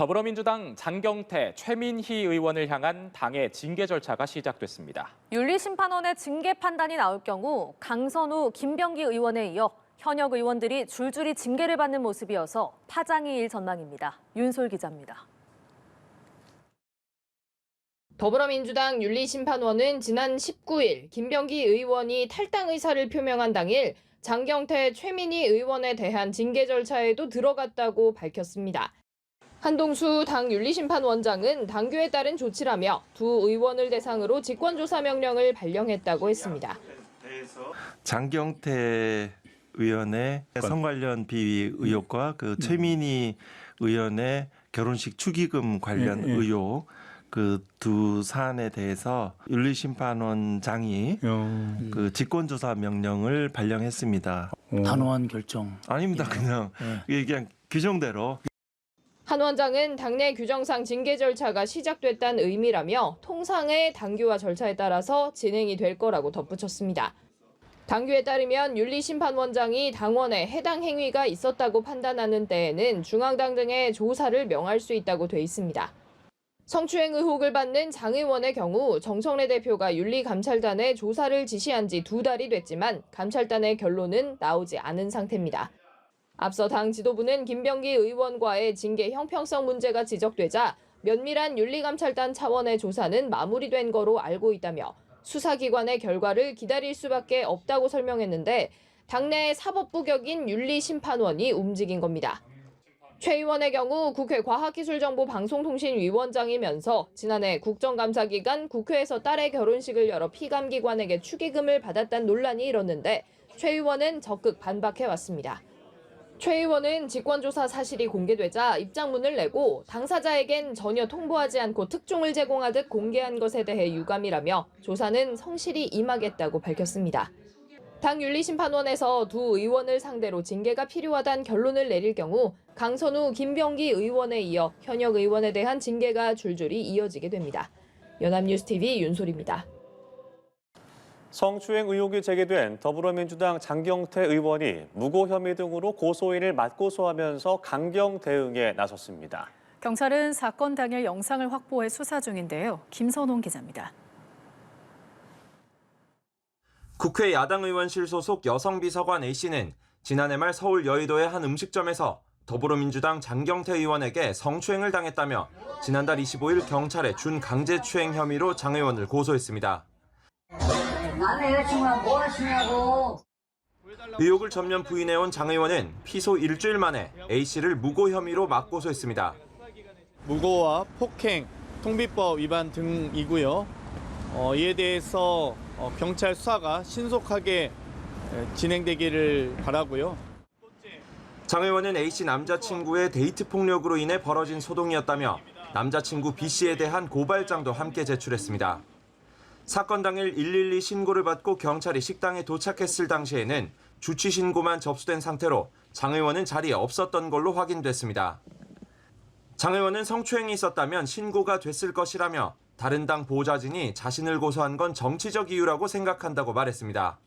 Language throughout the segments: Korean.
더불어민주당 장경태, 최민희 의원을 향한 당의 징계 절차가 시작됐습니다. 윤리심판원의 징계 판단이 나올 경우 강선우, 김병기 의원에 이어 현역 의원들이 줄줄이 징계를 받는 모습이어서 파장이 일 전망입니다. 윤솔 기자입니다. 더불어민주당 윤리심판원은 지난 19일 김병기 의원이 탈당 의사를 표명한 당일 장경태, 최민희 의원에 대한 징계 절차에도 들어갔다고 밝혔습니다. 한동수 당 윤리심판원장은 당규에 따른 조치라며 두 의원을 대상으로 직권조사 명령을 발령했다고 했습니다. 장경태 의원의 성 관련 비위 의혹과 최민희 의원의 결혼식 축의금 관련 의혹 그 두 사안에 대해서 윤리심판원장이 직권조사 명령을 발령했습니다. 단호한 결정. 아닙니다. 그냥 규정대로. 한 원장은 당내 규정상 징계 절차가 시작됐다는 의미라며 통상의 당규와 절차에 따라서 진행이 될 거라고 덧붙였습니다. 당규에 따르면 윤리심판원장이 당원에 해당 행위가 있었다고 판단하는 때에는 중앙당 등의 조사를 명할 수 있다고 돼 있습니다. 성추행 의혹을 받는 장 의원의 경우 정청래 대표가 윤리감찰단에 조사를 지시한 지 2달이 됐지만 감찰단의 결론은 나오지 않은 상태입니다. 앞서 당 지도부는 김병기 의원과의 징계 형평성 문제가 지적되자 면밀한 윤리감찰단 차원의 조사는 마무리된 거로 알고 있다며 수사기관의 결과를 기다릴 수밖에 없다고 설명했는데 당내 사법부 격인 윤리심판원이 움직인 겁니다. 최 의원의 경우 국회 과학기술정보방송통신위원장이면서 지난해 국정감사 기간 국회에서 딸의 결혼식을 열어 피감기관에게 축의금을 받았다는 논란이 일었는데 최 의원은 적극 반박해왔습니다. 최 의원은 직권조사 사실이 공개되자 입장문을 내고 당사자에겐 전혀 통보하지 않고 특종을 제공하듯 공개한 것에 대해 유감이라며 조사는 성실히 임하겠다고 밝혔습니다. 당 윤리심판원에서 두 의원을 상대로 징계가 필요하다는 결론을 내릴 경우 강선우, 김병기 의원에 이어 현역 의원에 대한 징계가 줄줄이 이어지게 됩니다. 연합뉴스TV 윤솔입니다. 성추행 의혹이 제기된 더불어민주당 장경태 의원이 무고 혐의 등으로 고소인을 맞고소하면서 강경 대응에 나섰습니다. 경찰은 사건 당일 영상을 확보해 수사 중인데요. 김선홍 기자입니다. 국회 야당의원실 소속 여성비서관 A씨는 지난해 말 서울 여의도의 한 음식점에서 더불어민주당 장경태 의원에게 성추행을 당했다며 지난달 25일 경찰에 준강제추행 혐의로 장 의원을 고소했습니다. 남의 여자친구랑 뭐 하시냐고. 의혹을 전면 부인해온 장 의원은 피소 일주일 만에 A씨를 무고 혐의로 맞고소했습니다. 무고와 폭행, 통비법 위반 등이고요. 이에 대해서 경찰 수사가 신속하게 진행되기를 바라고요. 장 의원은 A씨 남자친구의 데이트 폭력으로 인해 벌어진 소동이었다며 남자친구 B씨에 대한 고발장도 함께 제출했습니다. 사건 당일 112 신고를 받고 경찰이 식당에 도착했을 당시에는 주치 신고만 접수된 상태로 장 의원은 자리에 없었던 걸로 확인됐습니다. 장 의원은 성추행이 있었다면 신고가 됐을 것이라며 다른 당 보좌진이 자신을 고소한 건 정치적 이유라고 생각한다고 말했습니다.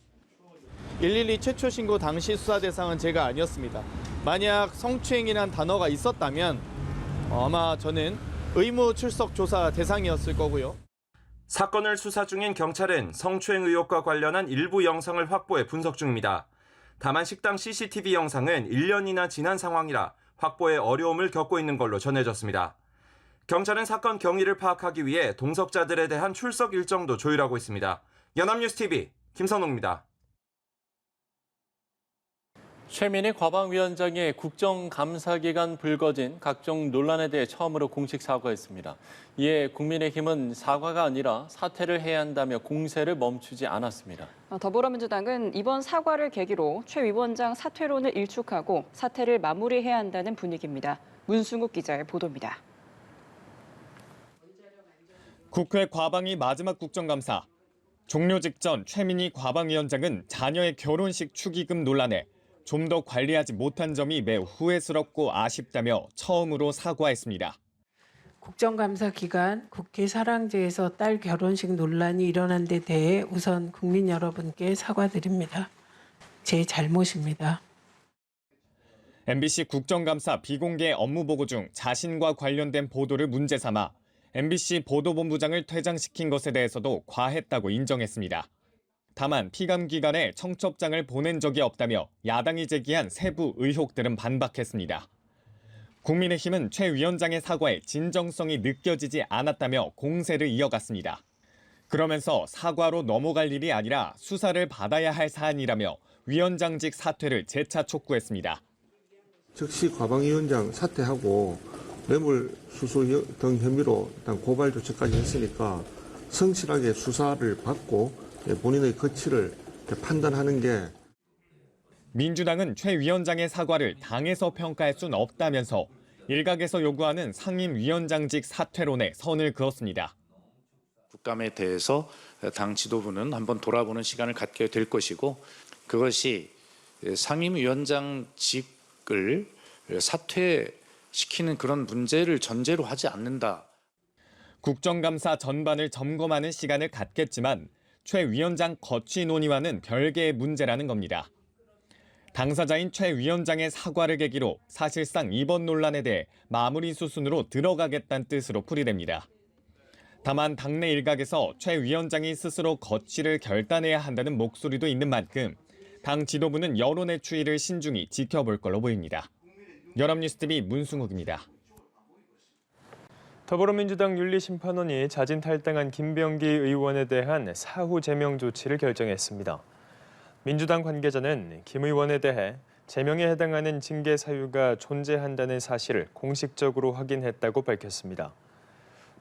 112 최초 신고 당시 수사 대상은 제가 아니었습니다. 만약 성추행이란 단어가 있었다면 아마 저는 의무 출석 조사 대상이었을 거고요. 사건을 수사 중인 경찰은 성추행 의혹과 관련한 일부 영상을 확보해 분석 중입니다. 다만 식당 CCTV 영상은 1년이나 지난 상황이라 확보에 어려움을 겪고 있는 걸로 전해졌습니다. 경찰은 사건 경위를 파악하기 위해 동석자들에 대한 출석 일정도 조율하고 있습니다. 연합뉴스TV 김선홍입니다. 최민희 과방위원장이 국정감사 기간 불거진 각종 논란에 대해 처음으로 공식 사과했습니다. 이에 국민의힘은 사과가 아니라 사퇴를 해야 한다며 공세를 멈추지 않았습니다. 더불어민주당은 이번 사과를 계기로 최 위원장 사퇴론을 일축하고 사퇴를 마무리해야 한다는 분위기입니다. 문승욱 기자의 보도입니다. 국회 과방위 마지막 국정감사. 종료 직전 최민희 과방위원장은 자녀의 결혼식 축의금 논란에 좀 더 관리하지 못한 점이 매우 후회스럽고 아쉽다며 처음으로 사과했습니다. 국정감사 기간 국회 사랑제에서 딸 결혼식 논란이 일어난 데 대해 우선 국민 여러분께 사과드립니다. 제 잘못입니다. MBC 국정감사 비공개 업무보고 중 자신과 관련된 보도를 문제 삼아 MBC 보도본부장을 퇴장시킨 것에 대해서도 과했다고 인정했습니다. 다만 피감 기관에 청첩장을 보낸 적이 없다며 야당이 제기한 세부 의혹들은 반박했습니다. 국민의힘은 최 위원장의 사과에 진정성이 느껴지지 않았다며 공세를 이어갔습니다. 그러면서 사과로 넘어갈 일이 아니라 수사를 받아야 할 사안이라며 위원장직 사퇴를 재차 촉구했습니다. 즉시 과방위원장 사퇴하고 뇌물수수 등 혐의로 일단 고발 조치까지 했으니까 성실하게 수사를 받고 본인의 거취를 판단하는 게. 민주당은 최 위원장의 사과를 당에서 평가할 순 없다면서 일각에서 요구하는 상임위원장직 사퇴론에 선을 그었습니다. 국감에 대해서 당 지도부는 한번 돌아보는 시간을 갖게 될 것이고 그것이 상임위원장직을 사퇴시키는 그런 문제를 전제로 하지 않는다. 국정감사 전반을 점검하는 시간을 갖겠지만 최 위원장 거취 논의와는 별개의 문제라는 겁니다. 당사자인 최 위원장의 사과를 계기로 사실상 이번 논란에 대해 마무리 수순으로 들어가겠다는 뜻으로 풀이됩니다. 다만 당내 일각에서 최 위원장이 스스로 거취를 결단해야 한다는 목소리도 있는 만큼 당 지도부는 여론의 추이를 신중히 지켜볼 걸로 보입니다. 연합뉴스TV 문승욱입니다. 더불어민주당 윤리심판원이 자진 탈당한 김병기 의원에 대한 사후 제명 조치를 결정했습니다. 민주당 관계자는 김 의원에 대해 제명에 해당하는 징계 사유가 존재한다는 사실을 공식적으로 확인했다고 밝혔습니다.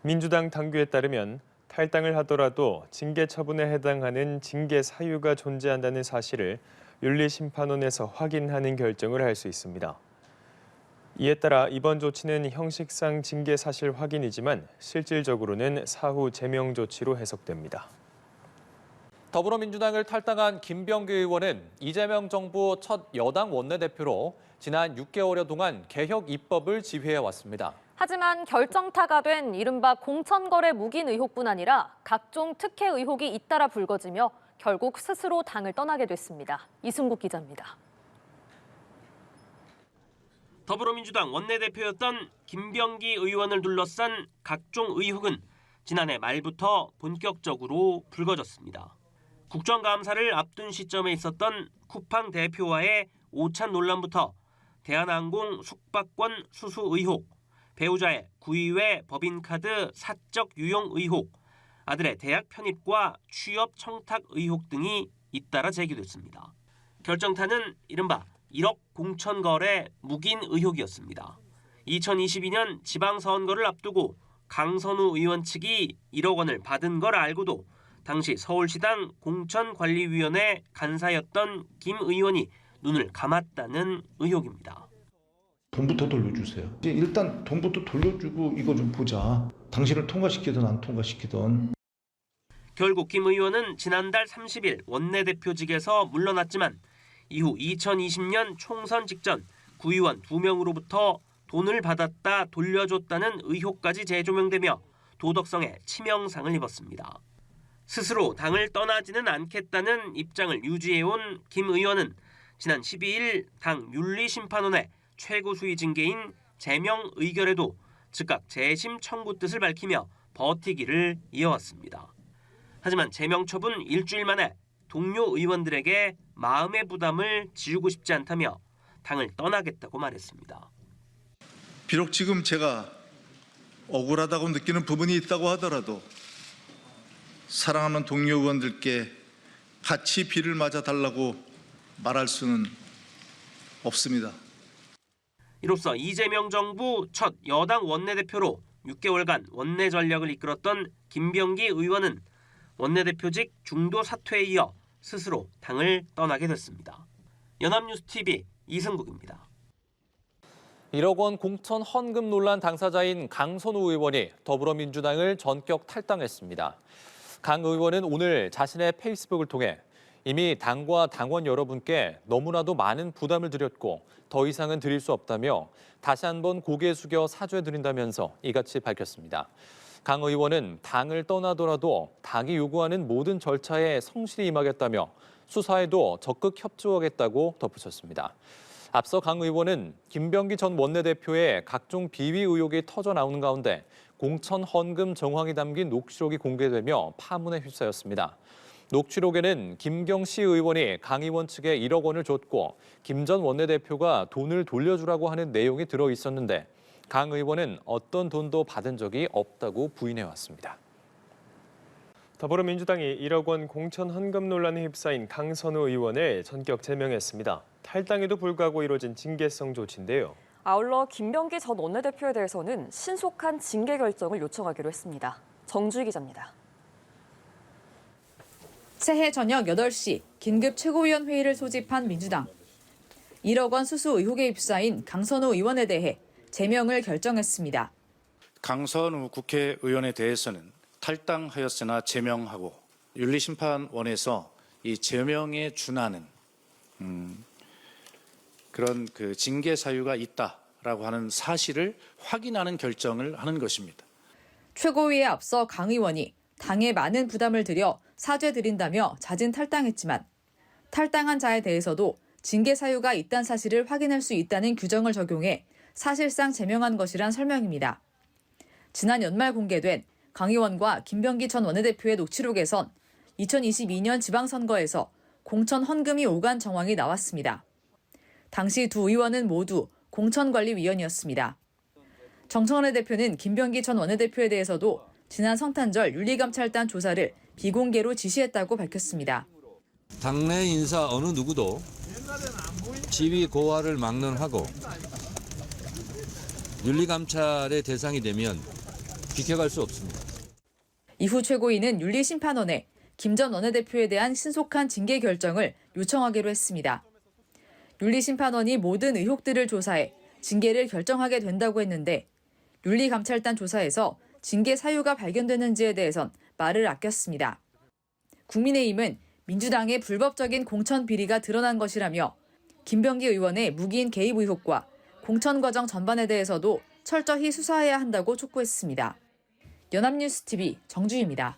민주당 당규에 따르면 탈당을 하더라도 징계 처분에 해당하는 징계 사유가 존재한다는 사실을 윤리심판원에서 확인하는 결정을 할 수 있습니다. 이에 따라 이번 조치는 형식상 징계 사실 확인이지만 실질적으로는 사후 제명 조치로 해석됩니다. 더불어민주당을 탈당한 김병기 의원은 이재명 정부 첫 여당 원내대표로 지난 6개월여 동안 개혁 입법을 지휘해왔습니다. 하지만 결정타가 된 이른바 공천거래 묵인 의혹뿐 아니라 각종 특혜 의혹이 잇따라 불거지며 결국 스스로 당을 떠나게 됐습니다. 이승국 기자입니다. 더불어민주당 원내대표였던 김병기 의원을 둘러싼 각종 의혹은 지난해 말부터 본격적으로 불거졌습니다. 국정감사를 앞둔 시점에 있었던 쿠팡 대표와의 오찬 논란부터 대한항공 숙박권 수수 의혹, 배우자의 구의회 법인카드 사적 유용 의혹, 아들의 대학 편입과 취업 청탁 의혹 등이 잇따라 제기됐습니다. 결정타는 이른바 1억 공천거래 묵인 의혹이었습니다. 2022년 지방선거를 앞두고 강선우 의원 측이 1억 원을 받은 걸 알고도 당시 서울시당 공천관리위원회 간사였던 김 의원이 눈을 감았다는 의혹입니다. 돈부터 돌려주세요. 일단 돈부터 돌려주고 이거 좀 보자. 당신을 통과시키든 안 통과시키든. 결국 김 의원은 지난달 30일 원내대표직에서 물러났지만 이후 2020년 총선 직전 구의원 2명으로부터 돈을 받았다 돌려줬다는 의혹까지 재조명되며 도덕성에 치명상을 입었습니다. 스스로 당을 떠나지는 않겠다는 입장을 유지해온 김 의원은 지난 12일 당 윤리심판원의 최고 수위 징계인 제명 의결에도 즉각 재심 청구 뜻을 밝히며 버티기를 이어왔습니다. 하지만 제명 처분 일주일 만에 동료 의원들에게 마음의 부담을 지우고 싶지 않다며 당을 떠나겠다고 말했습니다. 비록 지금 제가 억울하다고 느끼는 부분이 있다고 하더라도 사랑하는 동료 의원들께 같이 비를 맞아달라고 말할 수는 없습니다. 이로써 이재명 정부 첫 여당 원내대표로 6개월간 원내 전략을 이끌었던 김병기 의원은 원내대표직 중도 사퇴에 이어 스스로 당을 떠나게 됐습니다. 연합뉴스TV 이승국입니다. 1억 원 공천 헌금 논란 당사자인 강선우 의원이 더불어민주당을 전격 탈당했습니다. 강 의원은 오늘 자신의 페이스북을 통해 이미 당과 당원 여러분께 너무나도 많은 부담을 드렸고 더 이상은 드릴 수 없다며 다시 한번 고개 숙여 사죄드린다면서 이같이 밝혔습니다. 강 의원은 당을 떠나더라도 당이 요구하는 모든 절차에 성실히 임하겠다며 수사에도 적극 협조하겠다고 덧붙였습니다. 앞서 강 의원은 김병기 전 원내대표의 각종 비위 의혹이 터져 나오는 가운데 공천 헌금 정황이 담긴 녹취록이 공개되며 파문에 휩싸였습니다. 녹취록에는 김경시 의원이 강 의원 측에 1억 원을 줬고 김 전 원내대표가 돈을 돌려주라고 하는 내용이 들어 있었는데 강 의원은 어떤 돈도 받은 적이 없다고 부인해왔습니다. 더불어민주당이 1억 원 공천 헌금 논란에 휩싸인 강선우 의원을 전격 제명했습니다. 탈당에도 불구하고 이뤄진 징계성 조치인데요. 아울러 김병기 전 원내대표에 대해서는 신속한 징계 결정을 요청하기로 했습니다. 정주희 기자입니다. 새해 저녁 8시 긴급 최고위원회의를 소집한 민주당. 1억 원 수수 의혹에 휩싸인 강선우 의원에 대해 제명을 결정했습니다. 강선우 국회의원에 대해서는 탈당하였으나 제명하고 윤리심판원에서 이 제명에 준하는 그런 그 징계 사유가 있다라고 하는 사실을 확인하는 결정을 하는 것입니다. 최고위에 앞서 강 의원이 당에 많은 부담을 들여 사죄드린다며 자진 탈당했지만 탈당한 자에 대해서도 징계 사유가 있다는 사실을 확인할 수 있다는 규정을 적용해 사실상 제명한 것이란 설명입니다. 지난 연말 공개된 강 의원과 김병기 전 원내대표의 녹취록에선 2022년 지방선거에서 공천 헌금이 오간 정황이 나왔습니다. 당시 두 의원은 모두 공천관리위원이었습니다. 정청래 대표는 김병기 전 원내대표에 대해서도 지난 성탄절 윤리감찰단 조사를 비공개로 지시했다고 밝혔습니다. 당내 인사 어느 누구도 지위 고하를 막론하고 윤리감찰의 대상이 되면 비켜갈 수 없습니다. 이후 최고위는 윤리심판원에 김 전 원내대표에 대한 신속한 징계 결정을 요청하기로 했습니다. 윤리심판원이 모든 의혹들을 조사해 징계를 결정하게 된다고 했는데 윤리감찰단 조사에서 징계 사유가 발견되는지에 대해선 말을 아꼈습니다. 국민의힘은 민주당의 불법적인 공천 비리가 드러난 것이라며 김병기 의원의 무기인 개입 의혹과 공천 과정 전반에 대해서도 철저히 수사해야 한다고 촉구했습니다. 연합뉴스TV 정주희입니다.